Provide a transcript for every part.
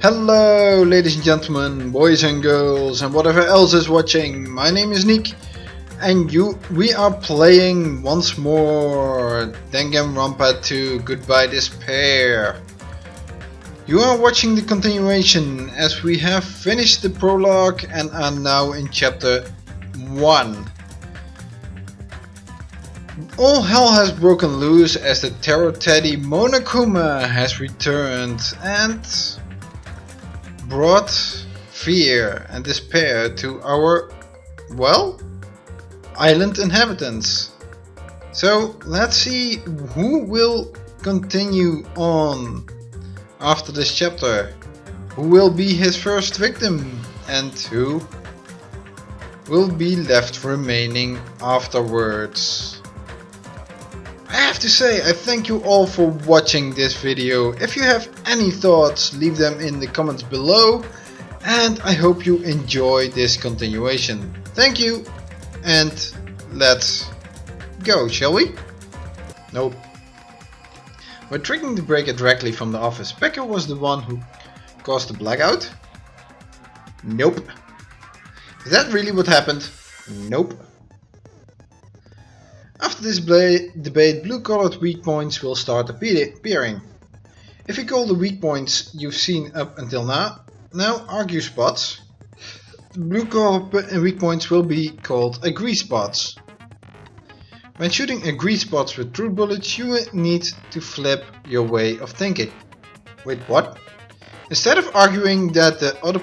Hello ladies and gentlemen, boys and girls and whatever else is watching. My name is Nick and we are playing once more Danganronpa 2 Goodbye Despair. You are watching the continuation as we have finished the prologue and are now in chapter 1. All hell has broken loose as the terror teddy Monokuma has returned and brought fear and despair to our, well, island inhabitants. So let's see who will continue on after this chapter, who will be his first victim and who will be left remaining afterwards. I have to say, I thank you all for watching this video. If you have any thoughts, leave them in the comments below, and I hope you enjoy this continuation. Thank you, and let's go, shall we? Nope. We're triggering the breaker directly from the office. Peko was the one who caused the blackout? Nope. Is that really what happened? Nope. After this debate, blue-colored weak points will start appearing. If you call the weak points you've seen up until now argue spots, the blue-colored weak points will be called agree spots. When shooting agree spots with truth bullets, you need to flip your way of thinking. Wait, what? Instead of arguing that the other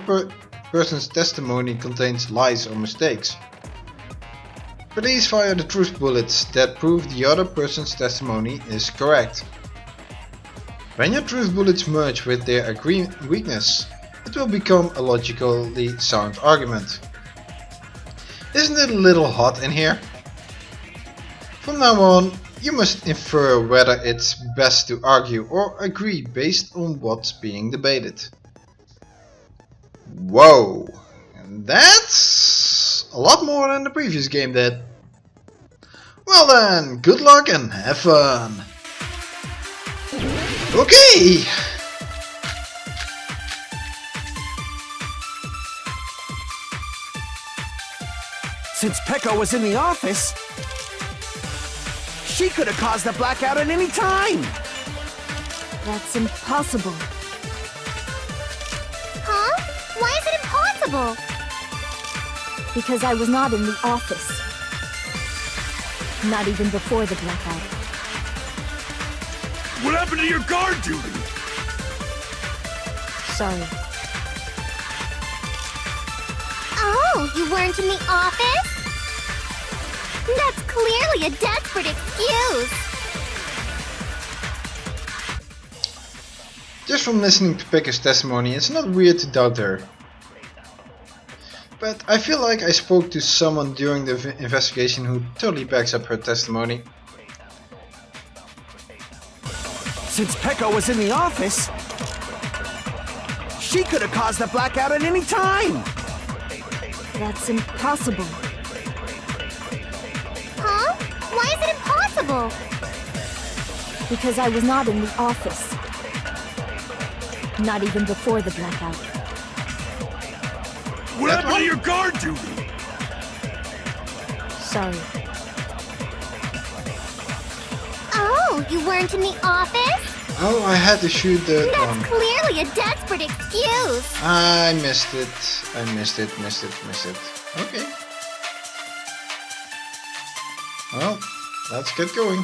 person's testimony contains lies or mistakes, please fire the truth bullets that prove the other person's testimony is correct. When your truth bullets merge with their agree weakness, it will become a logically sound argument. Isn't it a little hot in here? From now on, you must infer whether it's best to argue or agree based on what's being debated. Whoa! And that's a lot more than the previous game did. Well then, good luck and have fun. Okay. Since Peko was in the office, she could have caused a blackout at any time. That's impossible. Huh? Why is it impossible? Because I was not in the office. Not even before the blackout. What happened to your guard duty? Sorry. Oh, you weren't in the office? That's clearly a desperate excuse. Just from listening to Peko's testimony, it's not weird to doubt her. But I feel like I spoke to someone during the investigation who totally backs up her testimony. Since Peko was in the office, she could have caused a blackout at any time. That's impossible. Huh? Why is it impossible? Because I was not in the office. Not even before the blackout. What happened to your guard duty? Sorry. Oh, you weren't in the office? Oh, I had to shoot the That's one. clearly a desperate excuse. I missed it. Missed it. Okay. Well, let's get going.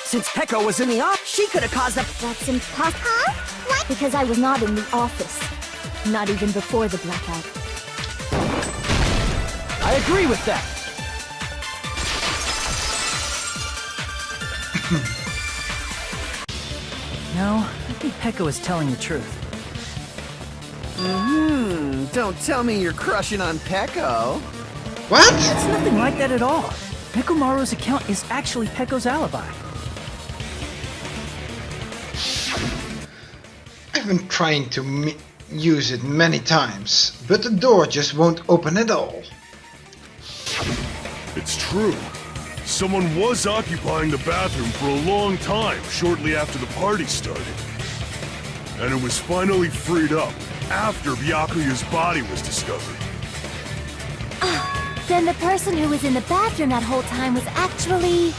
Since Peko was in the office, she could have caused a... That's impossible. Huh? What? Because I was not in the office. Not even before the blackout. I agree with that. No, I think Peko is telling the truth. Don't tell me you're crushing on Peko. What? It's nothing like that at all. Nekomaru's account is actually Peko's alibi. I've been trying to use it many times, but the door just won't open at all. It's true. Someone was occupying the bathroom for a long time shortly after the party started. And it was finally freed up after Byakuya's body was discovered. Then the person who was in the bathroom that whole time was actually...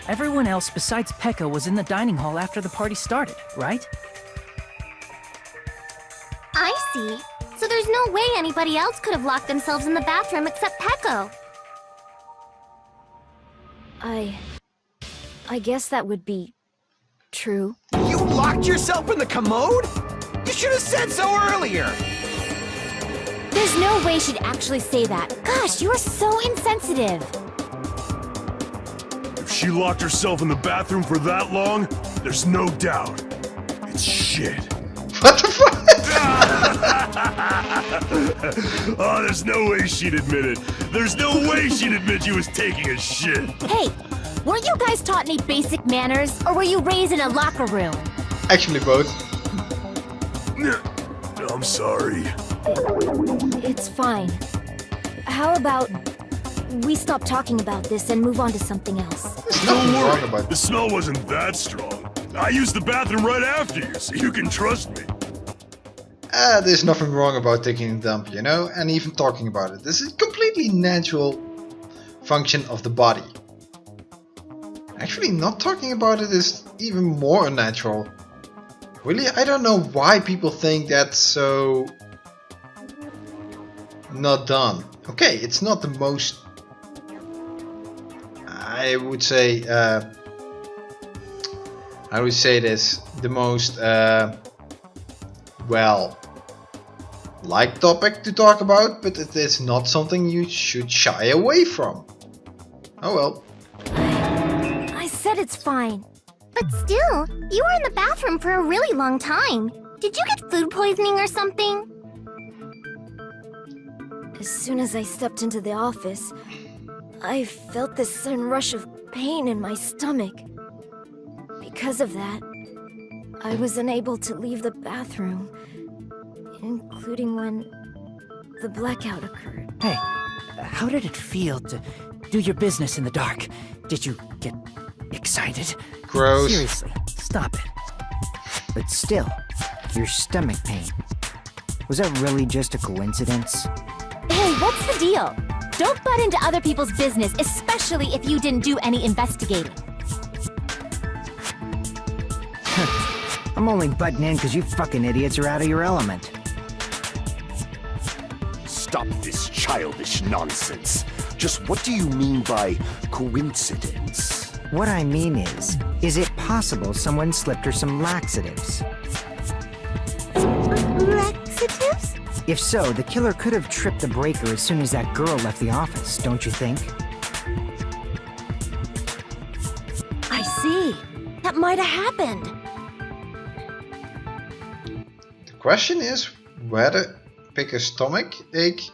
Everyone else besides Peko was in the dining hall after the party started, right? I see. So there's no way anybody else could have locked themselves in the bathroom except Peko. I guess that would be true. You locked yourself in the commode? You should have said so earlier! There's no way she'd actually say that. Gosh, you are so insensitive. If she locked herself in the bathroom for that long, there's no doubt. It's shit. What the fuck? Oh, there's no way she'd admit it. There's no way she'd admit she was taking a shit. Hey, weren't you guys taught any basic manners, or were you raised in a locker room? Actually, both. I'm sorry. It's fine. How about we stop talking about this and move on to something else? There's nothing Don't wrong worry, about the smell wasn't that strong. I used the bathroom right after you, so you can trust me. There's nothing wrong about taking a dump, you know, and even talking about it. This is a completely natural function of the body. Actually, not talking about it is even more unnatural. Really, I don't know why people think that's so not done. Okay, it's not the most, I would say, I would say this, the most, well, like topic to talk about, but it is not something you should shy away from. Oh well. I said it's fine. But still, you were in the bathroom for a really long time. Did you get food poisoning or something? As soon as I stepped into the office, I felt this sudden rush of pain in my stomach. Because of that, I was unable to leave the bathroom, including when the blackout occurred. Hey, how did it feel to do your business in the dark? Did you get excited? Gross. Seriously, stop it. But still, your stomach pain. Was that really just a coincidence? Hey, what's the deal? Don't butt into other people's business, especially if you didn't do any investigating. I'm only butting in because you fucking idiots are out of your element. Stop this childish nonsense. Just what do you mean by coincidence? What I mean is it possible someone slipped her some laxatives? Laxatives? If so, the killer could have tripped the breaker as soon as that girl left the office, don't you think? I see. That might have happened. The question is whether Peko's stomach ache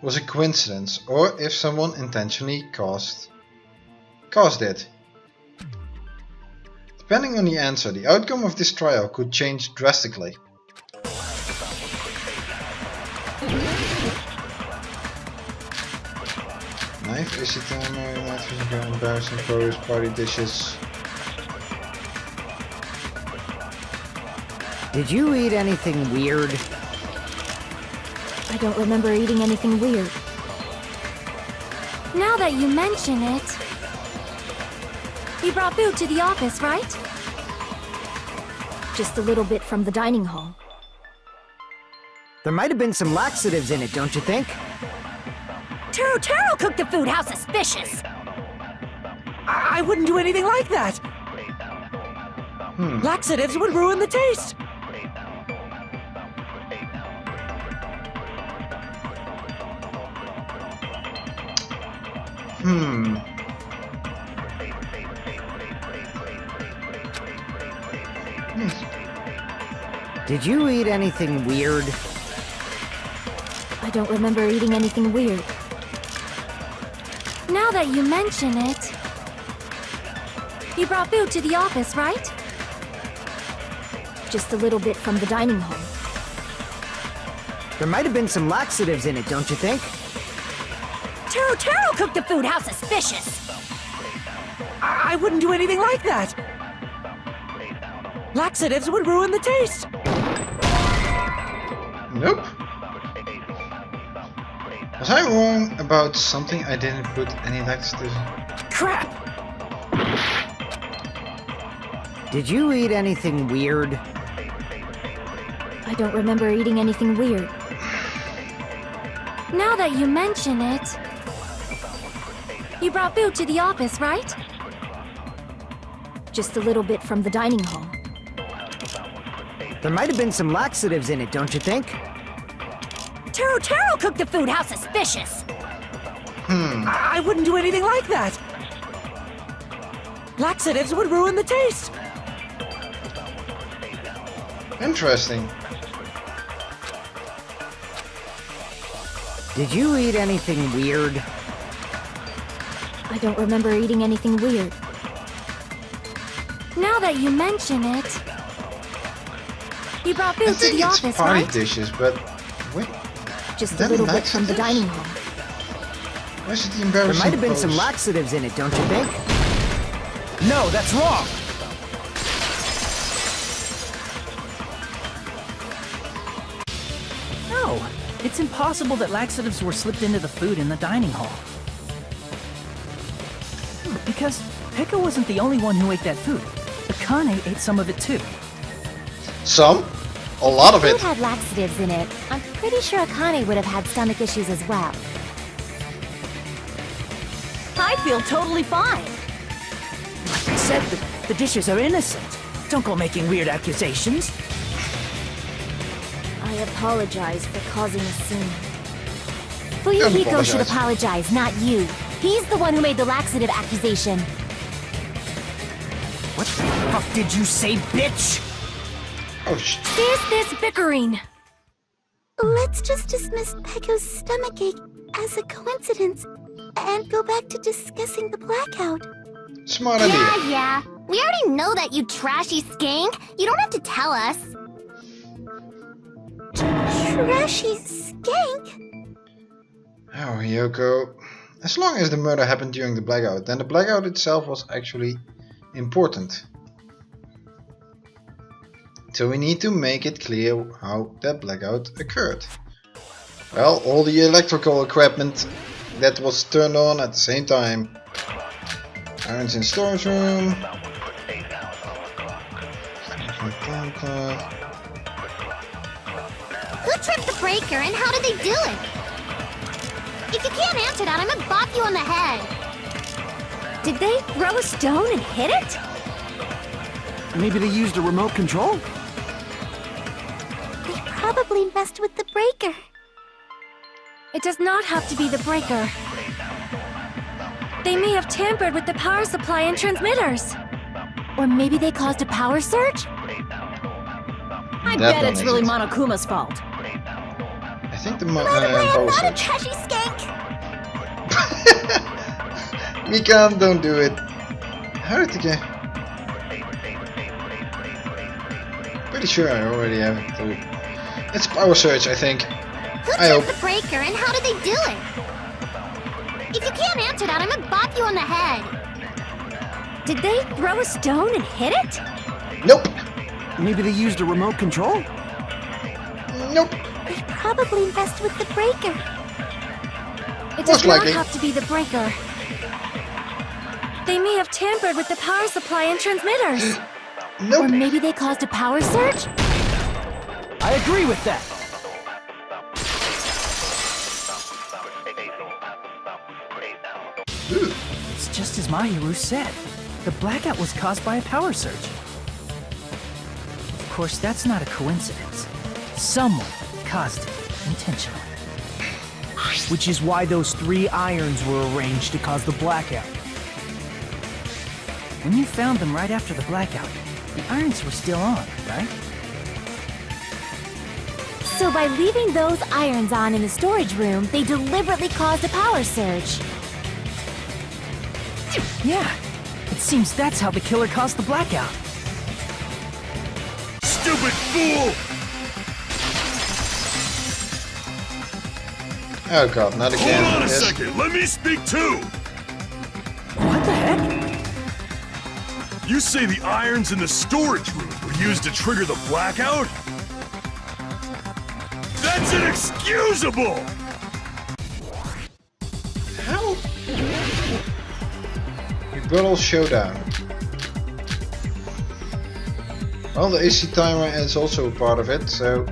was a coincidence or if someone intentionally caused it. Depending on the answer, the outcome of this trial could change drastically. Knife, is it time, embarrassing photos, party dishes. Did you eat anything weird? I don't remember eating anything weird. Now that you mention it... You brought food to the office, right? Just a little bit from the dining hall. There might have been some laxatives in it, don't you think? Teruteru cooked the food, how suspicious! I wouldn't do anything like that! Laxatives would ruin the taste! Did you eat anything weird? I don't remember eating anything weird. Now that you mention it... You brought food to the office, right? Just a little bit from the dining hall. There might have been some laxatives in it, don't you think? Teruteru cooked the food, how suspicious! I wouldn't do anything like that! Laxatives would ruin the taste! Nope. Was I wrong about something? I didn't put any laxatives. Crap! Did you eat anything weird? I don't remember eating anything weird. Now that you mention it... You brought food to the office, right? Just a little bit from the dining hall. There might have been some laxatives in it, don't you think? Teruteru cooked the food, how suspicious! I wouldn't do anything like that! Laxatives would ruin the taste! Interesting. Did you eat anything weird? I don't remember eating anything weird. Now that you mention it... You brought I food to think the it's office, party right? dishes, but wait, Just a then little bit from the laxatives? dining hall. where's the There embarrassing might have been pose? some laxatives in it, don't you think? No, that's wrong! No, it's impossible that laxatives were slipped into the food in the dining hall. Because Peko wasn't the only one who ate that food. Akane ate some of it too. Some? A lot of Food it. had laxatives in it. I'm pretty sure Akane would have had stomach issues as well. I feel totally fine. Like I said, the dishes are innocent. Don't go making weird accusations. I apologize for causing a scene. Fuyuhiko apologize. should apologize, not you. He's the one who made the laxative accusation. What the fuck did you say, bitch? Oh, Is this bickering? Let's just dismiss Peko's stomachache as a coincidence and go back to discussing the blackout. smart idea. Yeah. We already know that, you trashy skank. You don't have to tell us. Trashy skank? Oh, Hiyoko. As long as the murder happened during the blackout, then the blackout itself was actually important. So we need to make it clear how that blackout occurred. Well, all the electrical equipment that was turned on at the same time. Irons in storage room. Who tripped the breaker and how did they do it? If you can't answer that, I'm gonna bop you on the head. Did they throw a stone and hit it? Maybe they used a remote control? They probably messed with the breaker. It does not have to be the breaker. They may have tampered with the power supply and transmitters. Or maybe they caused a power surge? I That bet one it's really makes Monokuma's fault. I think the By the way, I'm not a boss. trashy skank. Mikan, don't do it. How did it get? Pretty sure I already have it too. It's power surge, I think. Who I hope. tripped the breaker and how did they do it? If you can't answer that, I'm gonna bop you on the head. Did they throw a stone and hit it? Nope. Maybe they used a remote control? Nope. They probably messed with the breaker. It Most does not likely. have to be the breaker. They may have tampered with the power supply and transmitters. Or Nope. maybe they caused a power surge? I agree with that! Ooh. It's just as Mahiru said. The blackout was caused by a power surge. Of course, that's not a coincidence. Someone caused it intentionally. Which is why those 3 irons were arranged to cause the blackout. When you found them right after the blackout, the irons were still on, right? So by leaving those irons on in the storage room, they deliberately caused a power surge. Yeah. It seems that's how the killer caused the blackout. Stupid fool! Oh god, not again. Hold on a Yes. second, let me speak too! What the heck? You say the irons in the storage room were used to trigger the blackout? That's inexcusable! How? Rebuttal showdown. Well, the AC timer is also a part of it, so...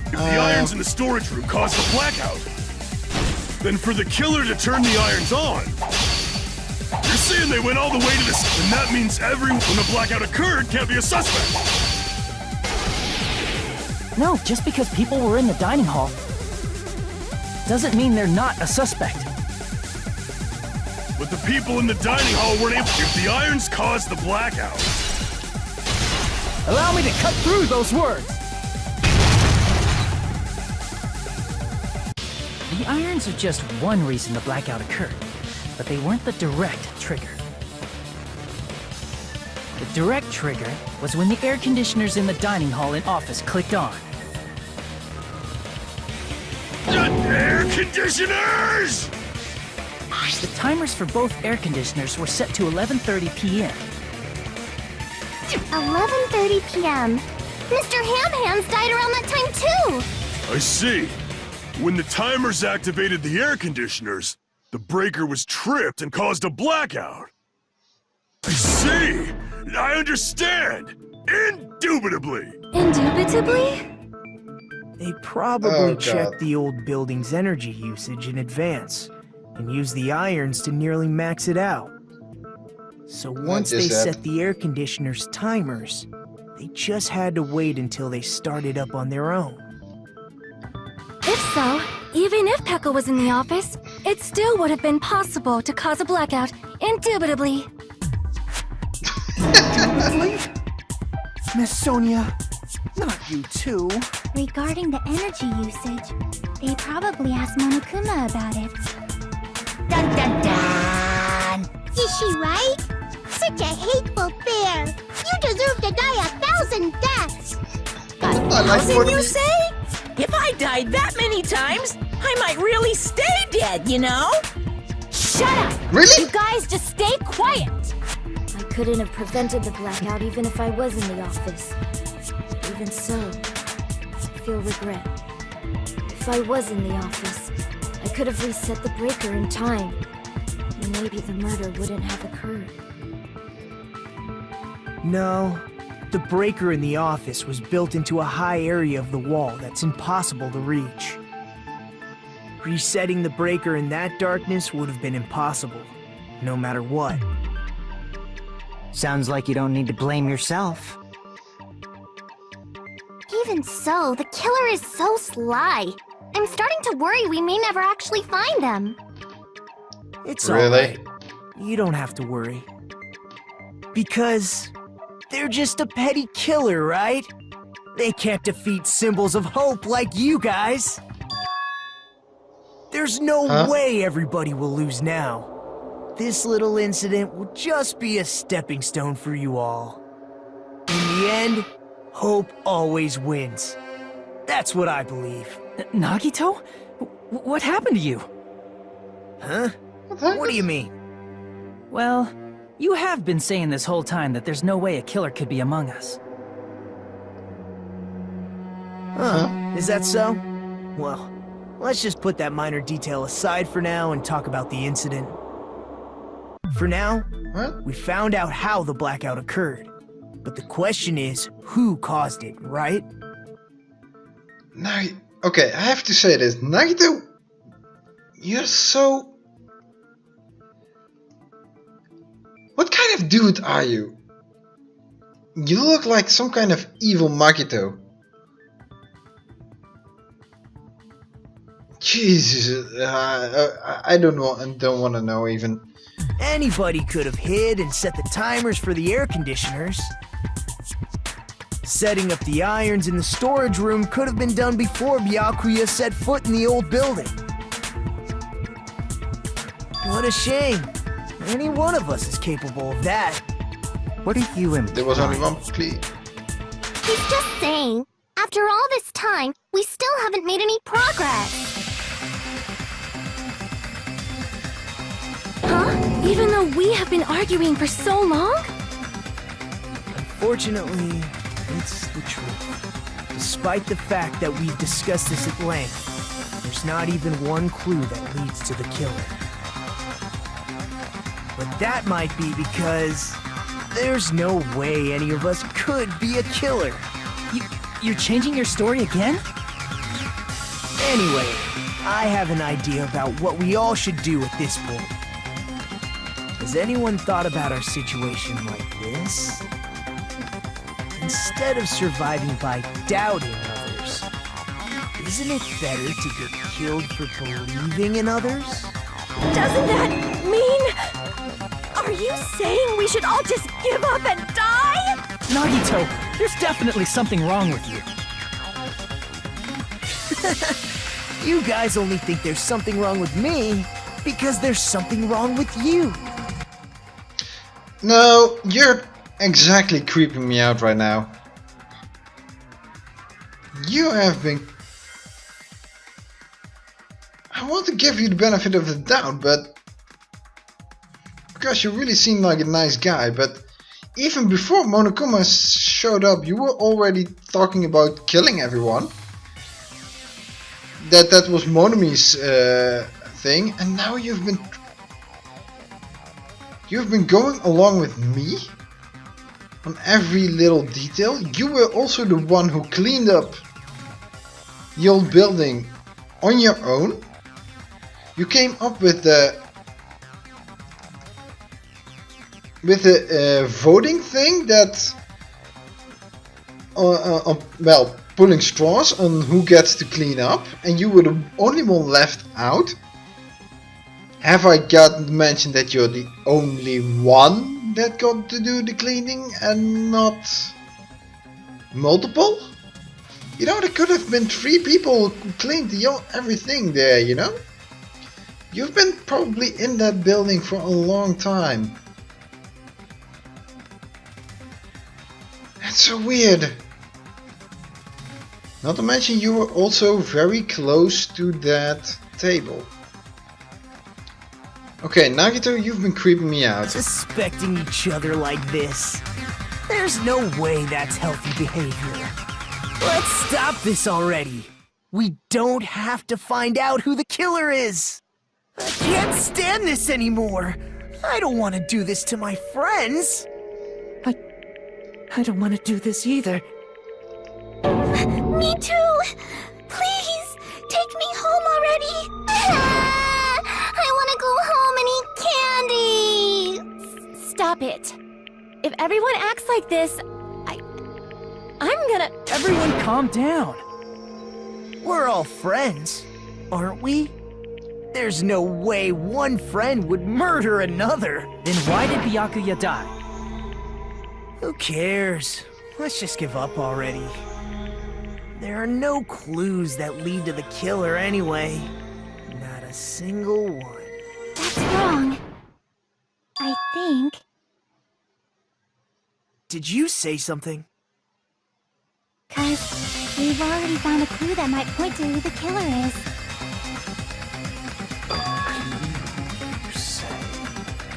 If the irons in the storage room caused the blackout, then for the killer to turn the irons on, you're saying they went all the way to this, and that means everyone when the blackout occurred can't be a suspect. No, just because people were in the dining hall doesn't mean they're not a suspect. But the people in the dining hall weren't able. If the irons caused the blackout, Allow me to cut through those words. The irons are just one reason the blackout occurred, but they weren't the direct trigger. The direct trigger was when the air conditioners in the dining hall and office clicked on. air conditioners! The timers for both air conditioners were set to 11:30 p.m. 11:30 p.m. Mr. Ham-Hands died around that time too! I see. When the timers activated the air conditioners, the breaker was tripped and caused a blackout. I see! I understand! Indubitably! Indubitably? They probably God. checked the old building's energy usage in advance and used the irons to nearly max it out. So once they just set the air conditioner's timers, they just had to wait until they started up on their own. If so, even if Peko was in the office, it still would have been possible to cause a blackout, indubitably. Miss Sonia, not you too. Regarding the energy usage, they probably asked Monokuma about it. Dun dun dun! Is she right? Such a hateful bear! You deserve to die 1,000 deaths! I like Thousand, Monomi. you say? If I died that many times, I might really stay dead, you know? Shut up! Really? You guys just stay quiet! I couldn't have prevented the blackout even if I was in the office. Even so, I feel regret. If I was in the office, I could have reset the breaker in time, and maybe the murder wouldn't have occurred. No, the breaker in the office was built into a high area of the wall that's impossible to reach. Resetting the breaker in that darkness would have been impossible, no matter what. Sounds like you don't need to blame yourself. Even so, the killer is so sly. I'm starting to worry we may never actually find them. It's Really? alright. You don't have to worry. Because they're just a petty killer, right? They can't defeat symbols of hope like you guys. There's no way everybody will lose now. This little incident will just be a stepping stone for you all. In the end, hope always wins. That's what I believe. Nagito? What happened to you? Huh? What do you mean? Well, you have been saying this whole time that there's no way a killer could be among us. Huh? Is that so? Well, let's just put that minor detail aside for now and talk about the incident. For now, What? we found out how the blackout occurred. But the question is, who caused it, right? Okay, I have to say this. Nagito, you're so... What kind of dude are you? You look like some kind of evil Magito. Jesus, I don't want to know even. Anybody could have hid and set the timers for the air conditioners. Setting up the irons in the storage room could have been done before Byakuya set foot in the old building. What a shame. Any one of us is capable of that. What are you implying? There was only one plea. He's just saying, after all this time, we still haven't made any progress. Even though we have been arguing for so long? Unfortunately, it's the truth. Despite the fact that we've discussed this at length, there's not even one clue that leads to the killer. But that might be because there's no way any of us could be a killer. You're changing your story again? Anyway, I have an idea about what we all should do at this point. Has anyone thought about our situation like this? Instead of surviving by doubting others, isn't it better to get killed for believing in others? Doesn't that mean... Are you saying we should all just give up and die? Nagito, there's definitely something wrong with you. You guys only think there's something wrong with me because there's something wrong with you. No, you're exactly creeping me out right now. You have been... I want to give you the benefit of the doubt, but... Because you really seem like a nice guy, but... Even before Monokuma showed up, you were already talking about killing everyone. That was Monomi's thing, and now you've been going along with me on every little detail. You were also the one who cleaned up the old building on your own. You came up with the voting thing that well, pulling straws on who gets to clean up, and you were the only one left out. Have I got to mention that you're the only one that got to do the cleaning and not multiple? You know, there could have been 3 people who cleaned everything there, you know? You've been probably in that building for a long time. That's so weird. Not to mention you were also very close to that table. Okay, Nagito, you've been creeping me out. Suspecting each other like this. There's no way that's healthy behavior. Let's stop this already. We don't have to find out who the killer is. I can't stand this anymore. I don't want to do this to my friends. I don't want to do this either. Me too! Please, take me home already! I want to go home and eat candy! Stop it. If everyone acts like this, I'm gonna... Everyone calm down. We're all friends, aren't we? There's no way one friend would murder another. Then why did Byakuya die? Who cares? Let's just give up already. There are no clues that lead to the killer anyway. Not a single one. That's wrong. I think. Did you say something? 'Cause we've already found a clue that might point to who the killer is.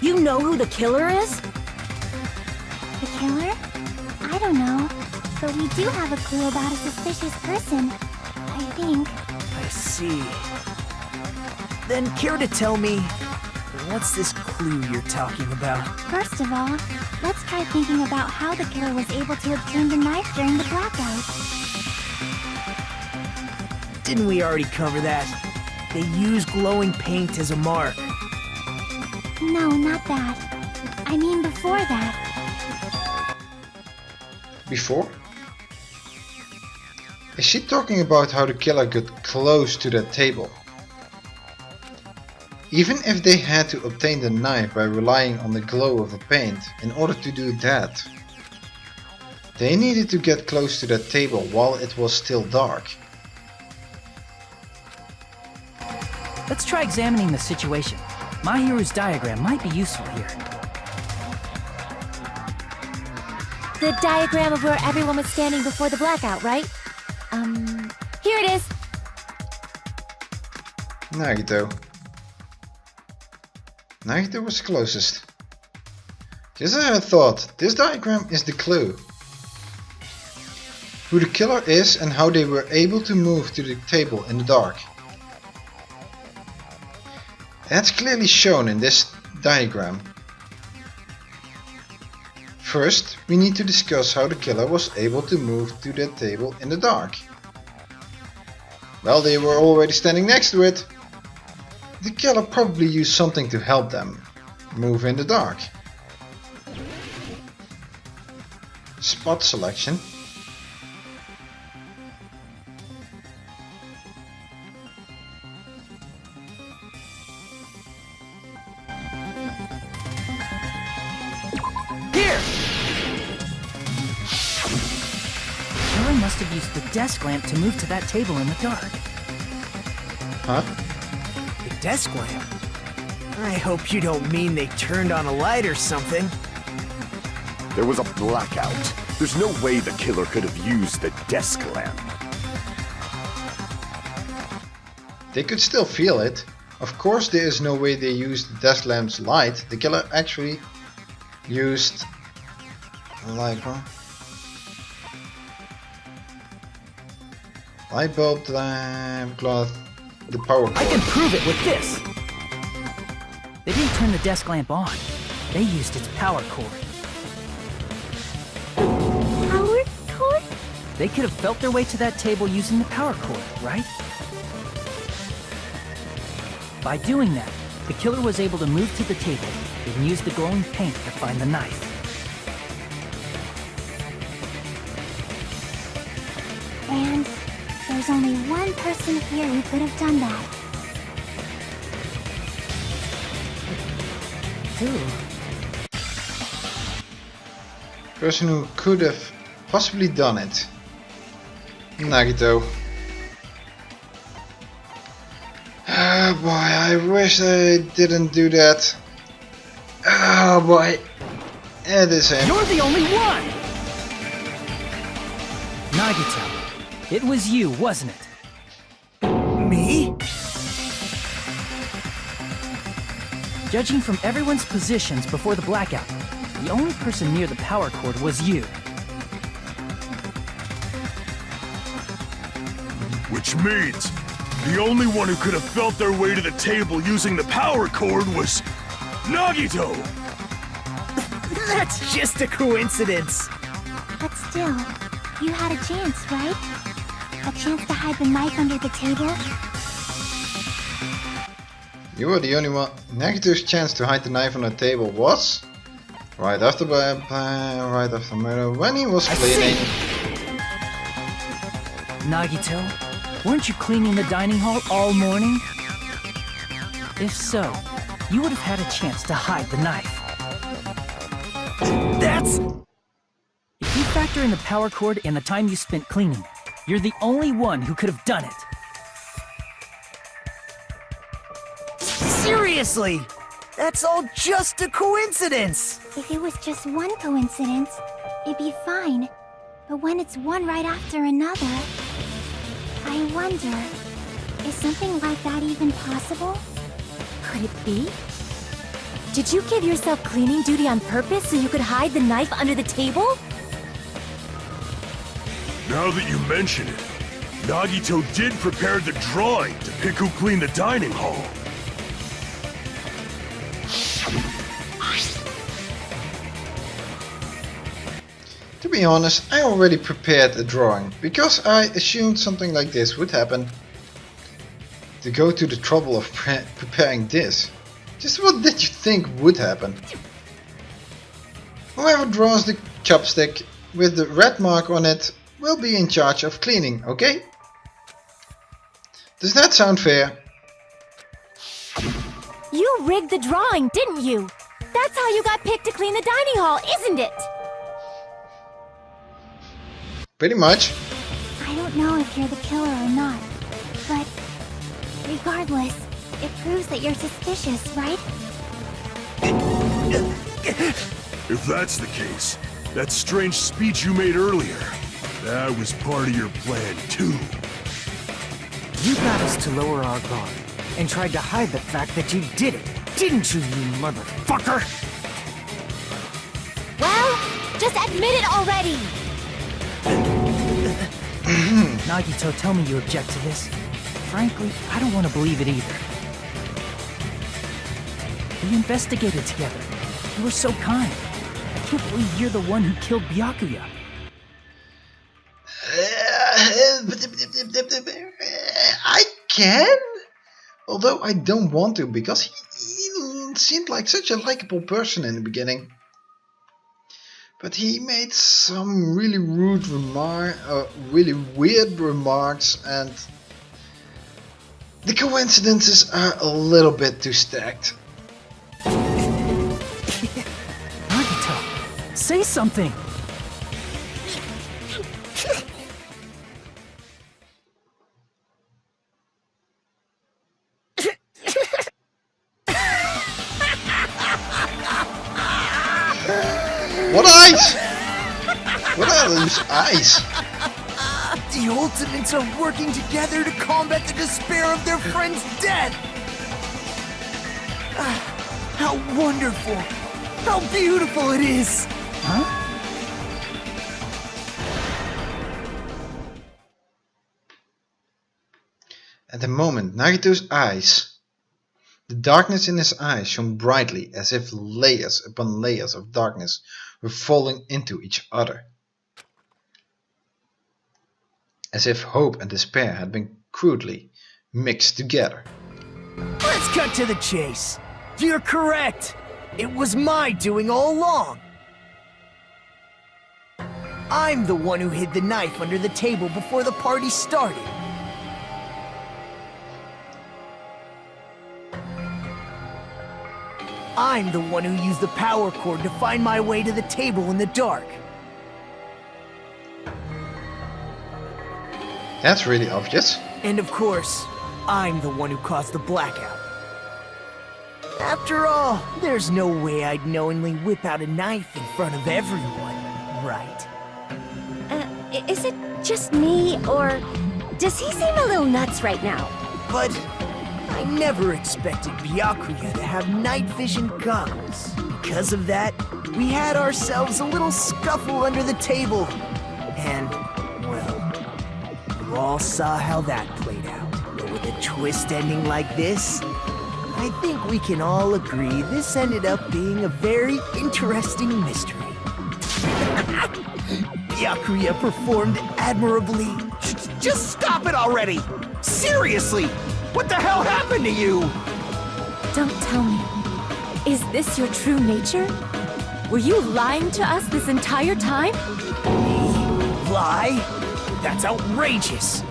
You know who the killer is? The killer? I don't know. But we do have a clue about a suspicious person. I think. I see. Then care to tell me, what's this clue you're talking about? First of all, let's try thinking about how the killer was able to obtain the knife during the blackout. Didn't we already cover that? They use glowing paint as a mark. No, not that. I mean before that. Before? Is she talking about how the killer got close to that table? Even if they had to obtain the knife by relying on the glow of the paint in order to do that, they needed to get close to that table while it was still dark. Let's try examining the situation. Mahiru's diagram might be useful here. The diagram of where everyone was standing before the blackout, right? Here it is. Nagito. Nagito was closest. Just as I thought, this diagram is the clue. Who the killer is and how they were able to move to the table in the dark. That's clearly shown in this diagram. First, we need to discuss how the killer was able to move to that table in the dark. Well, they were already standing next to it. The killer probably used something to help them move in the dark. Spot selection. Here! Killer must have used the desk lamp to move to that table in the dark. Huh? The desk lamp? I hope you don't mean they turned on a light or something. There was a blackout. There's no way the killer could have used the desk lamp. They could still feel it. Of course there is no way they used the desk lamp's light. The killer actually used light bulb, lamp, cloth, the power cord. I can prove it with this! They didn't turn the desk lamp on. They used its power cord. Power cord? They could have felt their way to that table using the power cord, right? By doing that, the killer was able to move to the table and use the glowing paint to find the knife. And there's only one person here who could have done that. Who? Person who could have possibly done it. Nagito. Oh boy, I wish I didn't do that. Oh boy. It is him. You're the only one! Nagito, it was you, wasn't it? Me? Judging from everyone's positions before the blackout, the only person near the power cord was you. Which means the only one who could have felt their way to the table using the power cord was Nagito! That's just a coincidence. But still, you had a chance, right? A chance to hide the knife under the table? You were the only one. Nagito's chance to hide the knife on the table was right after murder when he was cleaning. Nagito, weren't you cleaning the dining hall all morning? If so, you would have had a chance to hide the knife. That's... If you factor in the power cord and the time you spent cleaning, you're the only one who could have done it. Seriously! That's all just a coincidence! If it was just one coincidence, it'd be fine. But when it's one right after another, I wonder, is something like that even possible? Could it be? Did you give yourself cleaning duty on purpose so you could hide the knife under the table? Now that you mention it, Nagito did prepare the drawing to pick who cleaned the dining hall. To be honest, I already prepared a drawing, because I assumed something like this would happen. To go to the trouble of preparing this. Just what did you think would happen? Whoever draws the chopstick with the red mark on it will be in charge of cleaning, okay? Does that sound fair? You rigged the drawing, didn't you? That's how you got picked to clean the dining hall, isn't it? Pretty much. I don't know if you're the killer or not, but regardless, it proves that you're suspicious, right? If that's the case, that strange speech you made earlier, that was part of your plan too. You got us to lower our guard and tried to hide the fact that you did it. Didn't you, you motherfucker? Well, just admit it already! Nagito, tell me you object to this. Frankly, I don't want to believe it either. We investigated together. You were so kind. I can't believe you're the one who killed Byakuya. I can? Although I don't want to, because he seemed like such a likable person in the beginning. But he made some really rude really weird remarks, and the coincidences are a little bit too stacked. Nagito, say something! What eyes? What are those eyes? The Ultimates are working together to combat the despair of their friend's death! How wonderful! How beautiful it is! Huh? At the moment, Nagito's eyes, the darkness in his eyes shone brightly as if layers upon layers of darkness were falling into each other. As if hope and despair had been crudely mixed together. Let's cut to the chase. You're correct. It was my doing all along. I'm the one who hid the knife under the table before the party started. I'm the one who used the power cord to find my way to the table in the dark. That's really obvious. And of course, I'm the one who caused the blackout. After all, there's no way I'd knowingly whip out a knife in front of everyone, right? Is it just me, or does he seem a little nuts right now? But I never expected Byakuya to have night vision goggles. Because of that, we had ourselves a little scuffle under the table. And, well, you all saw how that played out. But with a twist ending like this, I think we can all agree this ended up being a very interesting mystery. Byakuya performed admirably. Just stop it already! Seriously! What the hell happened to you? Don't tell me. Is this your true nature? Were you lying to us this entire time? Lie? That's outrageous.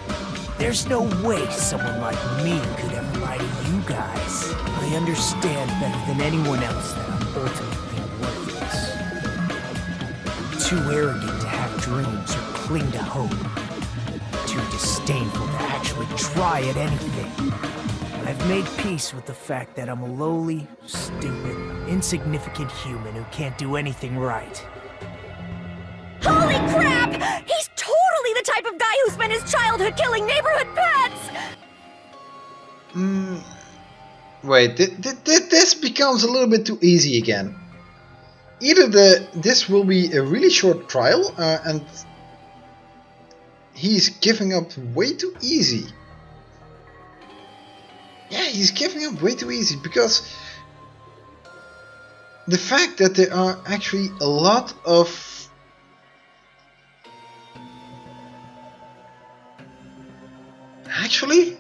There's no way someone like me could ever lie to you guys. I understand better than anyone else that I'm ultimately worthless. Too arrogant to have dreams or cling to hope. Too disdainful to actually try at anything. I've made peace with the fact that I'm a lowly, stupid, insignificant human who can't do anything right. Holy crap! He's totally the type of guy who spent his childhood killing neighborhood pets! Wait, this becomes a little bit too easy again. Either this will be a really short trial, and he's giving up way too easy. Yeah, he's giving up way too easy, because the fact that there are actually a lot of actually,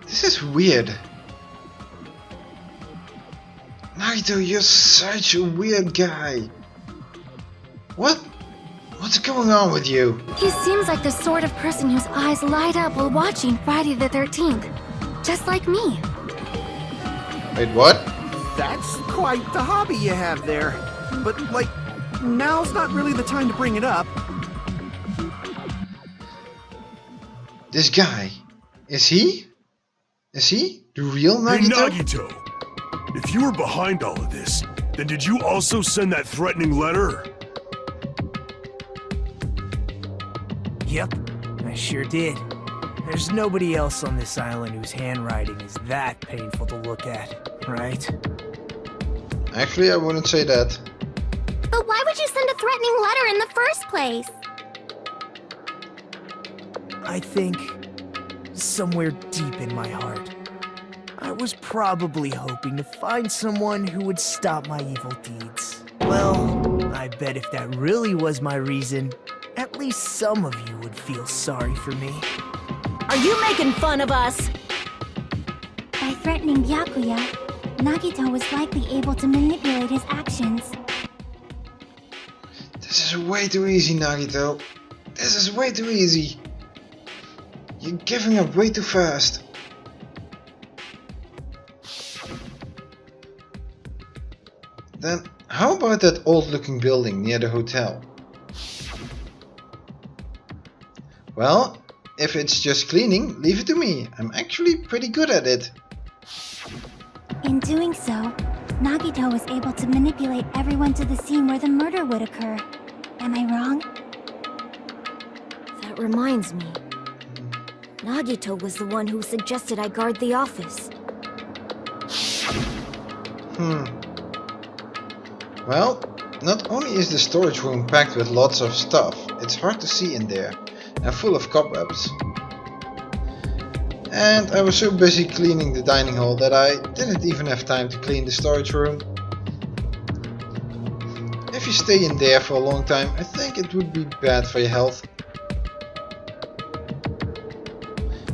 this is weird. Nagito, you're such a weird guy. What's going on with you? He seems like the sort of person whose eyes light up while watching Friday the 13th. Just like me. Wait, what? That's quite the hobby you have there. But, like, now's not really the time to bring it up. This guy, is he? Is he the real Nagito? Hey Nagito, if you were behind all of this, then did you also send that threatening letter? Yep, I sure did. There's nobody else on this island whose handwriting is that painful to look at, right? Actually, I wouldn't say that. But why would you send a threatening letter in the first place? I think somewhere deep in my heart, I was probably hoping to find someone who would stop my evil deeds. Well, I bet if that really was my reason, at least some of you would feel sorry for me. Are you making fun of us? By threatening Byakuya, Nagito was likely able to manipulate his actions. This is way too easy, Nagito. This is way too easy. You're giving up way too fast. Then, how about that old-looking building near the hotel? Well, if it's just cleaning, leave it to me. I'm actually pretty good at it. In doing so, Nagito was able to manipulate everyone to the scene where the murder would occur. Am I wrong? That reminds me. Nagito was the one who suggested I guard the office. Well, not only is the storage room packed with lots of stuff, it's hard to see in there, and full of cobwebs. And I was so busy cleaning the dining hall that I didn't even have time to clean the storage room. If you stay in there for a long time, I think it would be bad for your health.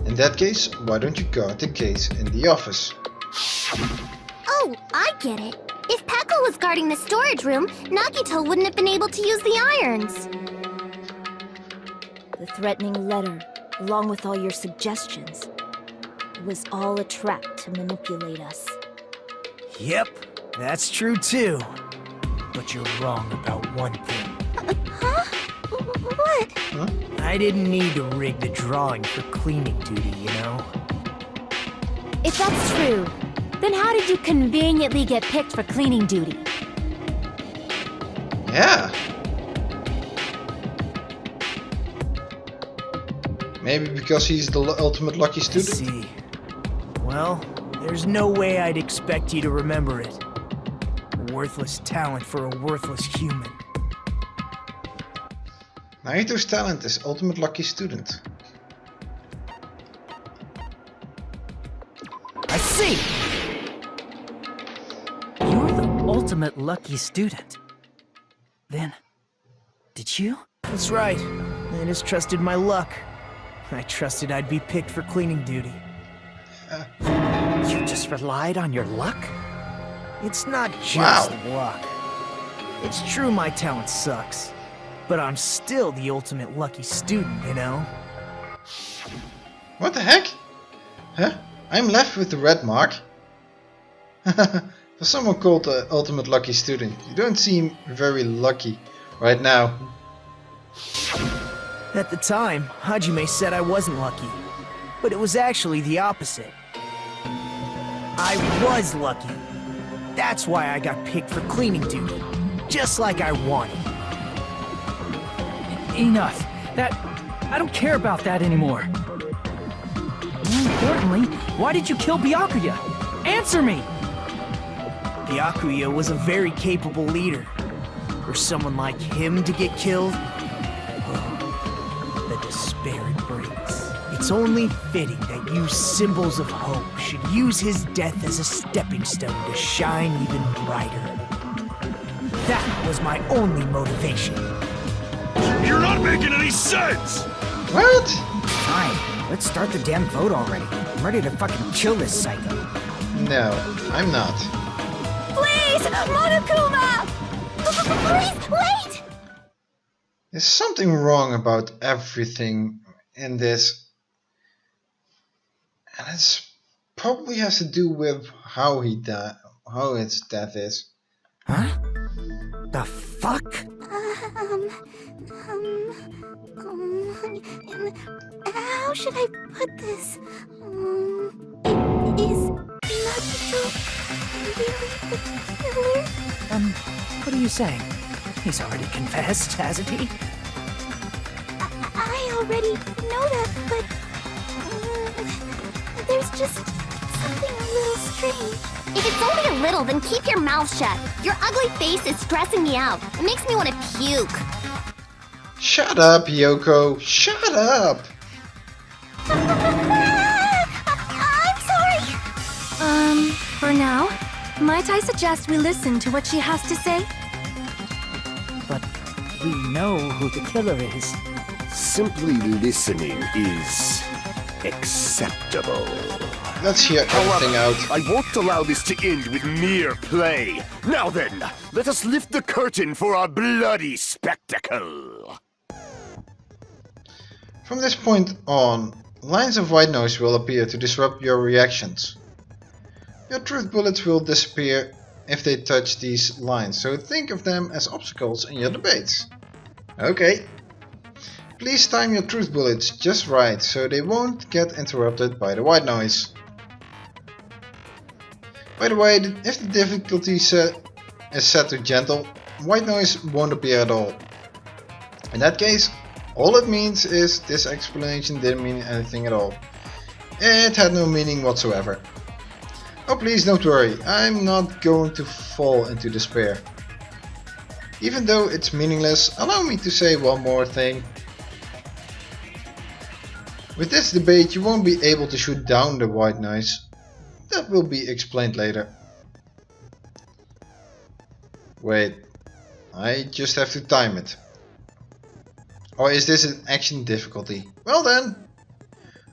In that case, why don't you guard the case in the office? Oh, I get it. If Peko was guarding the storage room, Nagito wouldn't have been able to use the irons. The threatening letter, along with all your suggestions, it was all a trap to manipulate us. Yep, that's true too. But you're wrong about one thing. Huh? What? Huh? I didn't need to rig the drawing for cleaning duty, you know? If that's true, then how did you conveniently get picked for cleaning duty? Yeah. Maybe because he's the ultimate lucky I student? see. Well, there's no way I'd expect you to remember it. A worthless talent for a worthless human. Nagito's talent is ultimate lucky student. I see! You're the ultimate lucky student. Then, did you? That's right. I just trusted my luck. I trusted I'd be picked for cleaning duty. You just relied on your luck? It's not just Wow. luck. It's true my talent sucks. But I'm still the ultimate lucky student, you know? What the heck? Huh? I'm left with the red mark. For someone called the ultimate lucky student, you don't seem very lucky right now. At the time, Hajime said I wasn't lucky. But it was actually the opposite. I was lucky. That's why I got picked for cleaning duty. Just like I wanted. Enough. I don't care about that anymore. More importantly, why did you kill Byakuya? Answer me! Byakuya was a very capable leader. For someone like him to get killed, oh, the despair it brings. It's only fitting that you symbols of hope should use his death as a stepping stone to shine even brighter. That was my only motivation. You're not making any sense! What? Fine, let's start the damn vote already. I'm ready to fucking kill this psycho. No, I'm not. Please, Monokuma! Please, wait! There's something wrong about everything in this. And it's probably has to do with how he died, how his death is. Huh? The fuck? How should I put this? Is Nagito really the killer? What are you saying? He's already confessed, hasn't he? I already know that, but just something a little strange. If it's only a little, then keep your mouth shut. Your ugly face is stressing me out. It makes me want to puke. Shut up, Hiyoko. Shut up. I'm sorry. For now, might I suggest we listen to what she has to say? But we know who the killer is. Simply listening is acceptable. Let's hear everything out. I won't allow this to end with mere play. Now then, let us lift the curtain for our bloody spectacle. From this point on, lines of white noise will appear to disrupt your reactions. Your truth bullets will disappear if they touch these lines, so think of them as obstacles in your debates. Okay. Please time your truth bullets just right so they won't get interrupted by the white noise. By the way, if the difficulty is set to gentle, white noise won't appear at all. In that case, all it means is this explanation didn't mean anything at all. It had no meaning whatsoever. Oh, please don't worry, I'm not going to fall into despair. Even though it's meaningless, allow me to say one more thing. With this debate you won't be able to shoot down the white noise. That will be explained later. Wait, I just have to time it. Or is this an action difficulty? Well then,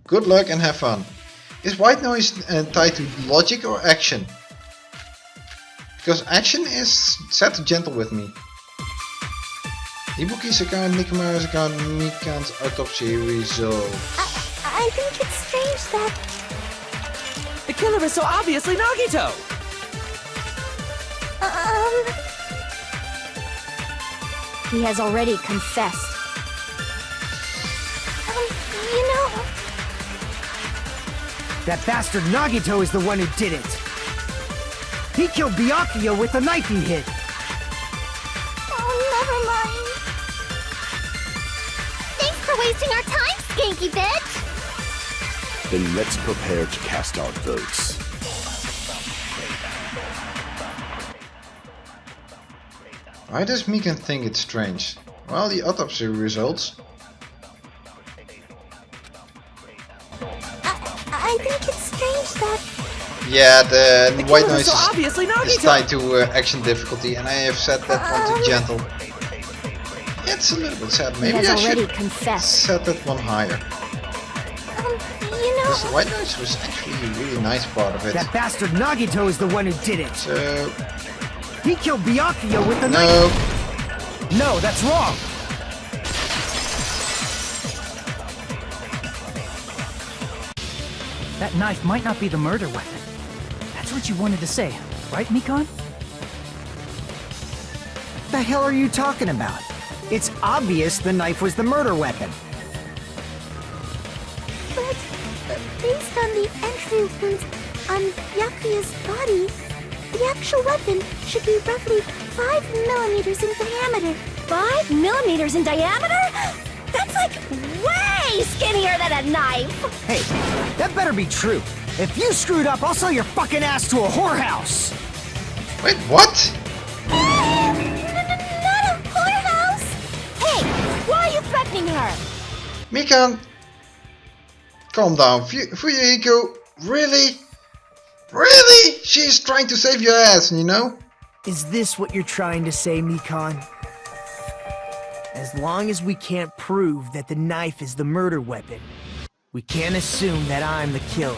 good luck and have fun. Is white noise tied to logic or action? Because action is set to gentle with me. Ibuki's account, Nekomaru's account, Mikan's autopsy results. I think it's strange that... The killer is so obviously Nagito! He has already confessed. You know... That bastard Nagito is the one who did it. He killed Byakuya with the knife he hid. Oh, never mind. Thanks for wasting our time, skanky bitch! Then let's prepare to cast our votes. Why does Mikan think it's strange? Well, the autopsy results. I think it's strange that... Yeah, the white noise so obviously is Nagito! tied to action difficulty, and I have set that one to gentle. It's a little bit sad. Maybe I should set that one higher. You know... Because the white noise was actually a really nice part of it. That bastard Nagito is the one who did it. So... He killed Byakuya with the no. knife. No, that's wrong. That knife might not be the murder weapon. That's what you wanted to say, right, Mikan? What the hell are you talking about? It's obvious the knife was the murder weapon. But based on the entry wounds on Byakuya's body, the actual weapon should be roughly 5 millimeters in diameter. 5 millimeters in diameter? That's like way skinnier than a knife! Hey, that better be true. If you screwed up, I'll sell your fucking ass to a whorehouse! Wait, what? Not a whorehouse! Hey, why are you threatening her? Mikan! Calm down. Fuyuhiko, really? Really? She's trying to save your ass, you know? Is this what you're trying to say, Mikan? As long as we can't prove that the knife is the murder weapon, we can't assume that I'm the killer.